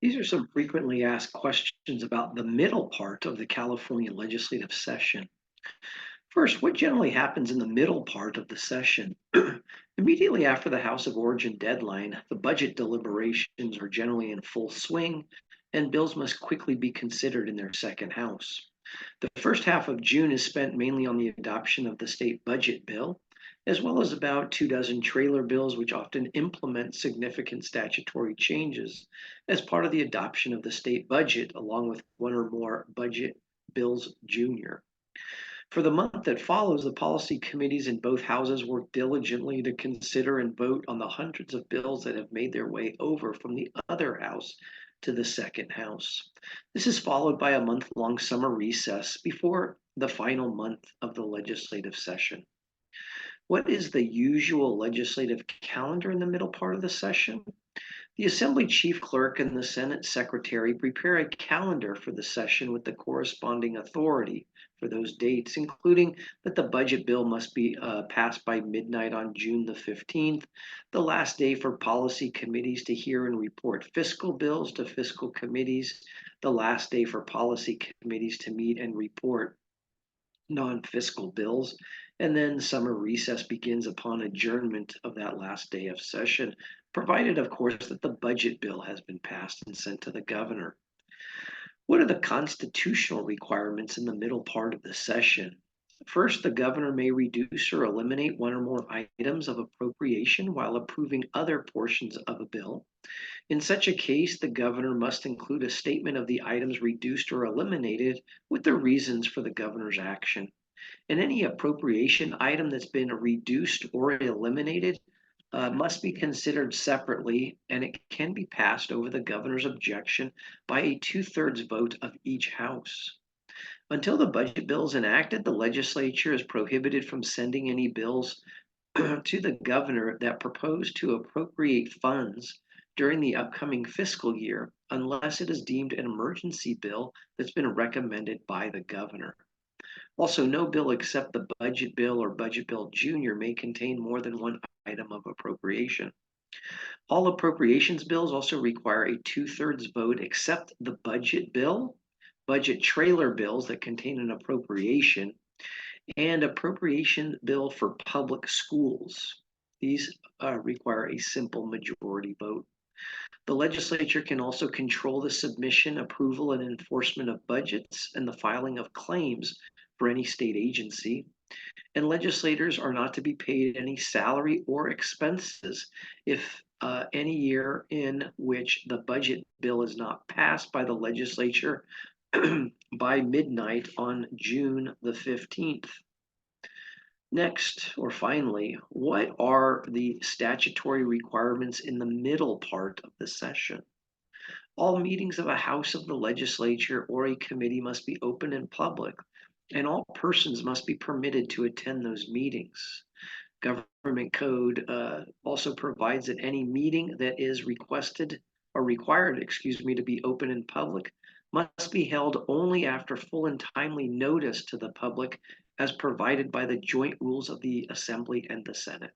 These are some frequently asked questions about the middle part of the California legislative session. First, what generally happens in the middle part of the session? Immediately after the House of Origin deadline, the budget deliberations are generally in full swing, and bills must quickly be considered in their second house. The first half of June is spent mainly on the adoption of the state budget bill, as well as about 2 dozen trailer bills, which often implement significant statutory changes as part of the adoption of the state budget, along with one or more budget bills junior. For the month that follows, the policy committees in both houses work diligently to consider and vote on the hundreds of bills that have made their way over from the other house to the second house. This is followed by a month-long summer recess before the final month of the legislative session. What is the usual legislative calendar in the middle part of the session? The Assembly Chief Clerk and the Senate Secretary prepare a calendar for the session with the corresponding authority for those dates, including that the budget bill must be passed by midnight on June the 15th, the last day for policy committees to hear and report fiscal bills to fiscal committees, the last day for policy committees to meet and report non-fiscal bills, and then summer recess begins upon adjournment of that last day of session, provided, of course, that the budget bill has been passed and sent to the governor. What are the constitutional requirements in the middle part of the session? First, the governor may reduce or eliminate one or more items of appropriation while approving other portions of a bill. In such a case, the governor must include a statement of the items reduced or eliminated with the reasons for the governor's action. And any appropriation item that's been reduced or eliminated must be considered separately, and it can be passed over the governor's objection by a two-thirds vote of each house. Until the budget bill is enacted, the legislature is prohibited from sending any bills to the governor that propose to appropriate funds during the upcoming fiscal year unless it is deemed an emergency bill that's been recommended by the governor. Also, no bill except the budget bill or budget bill junior may contain more than one item of appropriation. All appropriations bills also require a two-thirds vote except the budget bill, budget trailer bills that contain an appropriation, and appropriation bill for public schools. These require a simple majority vote. The legislature can also control the submission, approval, and enforcement of budgets and the filing of claims for any state agency. And legislators are not to be paid any salary or expenses if any year in which the budget bill is not passed by the legislature by midnight on June the 15th. Next, or finally, what are the statutory requirements in the middle part of the session? All meetings of a house of the legislature or a committee must be open and public, and all persons must be permitted to attend those meetings. Government code also provides that any meeting that is requested or required, to be open in public must be held only after full and timely notice to the public as provided by the joint rules of the Assembly and the Senate.